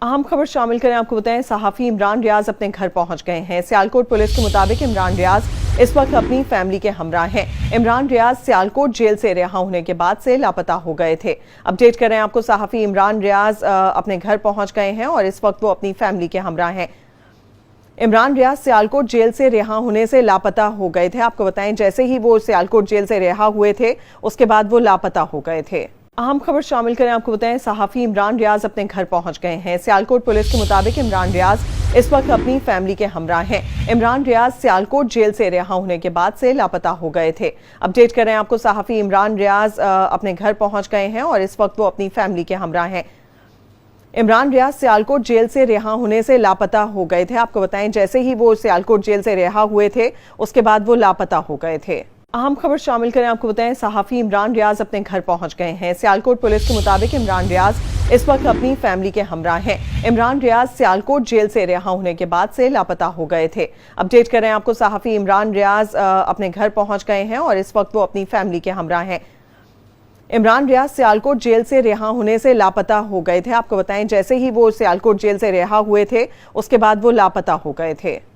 अहम खबर शामिल करें। आपको बताएं, सहाफी इमरान रियाज अपने घर पहुंच गए हैं। सियालकोट पुलिस के मुताबिक इमरान रियाज इस वक्त अपनी फैमिली के हमरा हैं। इमरान रियाज सियालकोट जेल से रिहा होने के बाद से लापता हो गए थे। अपडेट करें आपको, सहाफी इमरान रियाज अपने घर पहुंच गए हैं और इस वक्त वो अपनी फैमिली के हमरा हैं। इमरान रियाज सियालकोट जेल से रिहा होने से लापता हो गए थे। आपको बताएं, जैसे ही वो सियालकोट जेल से रिहा हुए थे उसके बाद वो लापता हो गए थे। अहम खबर शामिल करें। आपको बताएं, सहाफी इमरान रियाज अपने घर पहुंच गए हैं। सियालकोट पुलिस के मुताबिक इमरान रियाज इस वक्त अपनी फैमिली के हमरा हैं। इमरान रियाज सियालकोट जेल से रिहा होने के बाद से लापता हो गए थे। अपडेट करें आपको, सहाफी इमरान रियाज अपने घर पहुंच गए हैं और इस वक्त वो अपनी फैमिली के हमरा हैं। इमरान रियाज सियालकोट जेल से रिहा होने से लापता हो गए थे। आपको बताएं, जैसे ही वो सियालकोट जेल से रिहा हुए थे उसके बाद वो लापता हो गए थे। अहम खबर शामिल करें। आपको बताएं, सहाफी इमरान रियाज अपने घर पहुंच गए हैं। सियालकोट पुलिस के मुताबिक इमरान रियाज इस वक्त अपनी फैमिली के हमरा हैं। इमरान रियाज सियालकोट जेल से रिहा होने के बाद से लापता हो गए थे। अपडेट करें आपको, सहाफी इमरान रियाज अपने घर पहुंच गए हैं और इस वक्त वो अपनी फैमिली के हमरा हैं। इमरान रियाज सियालकोट जेल से रिहा होने से लापता हो गए थे। आपको बताएं, जैसे ही वो सियालकोट जेल से रिहा हुए थे उसके बाद वो लापता हो गए थे।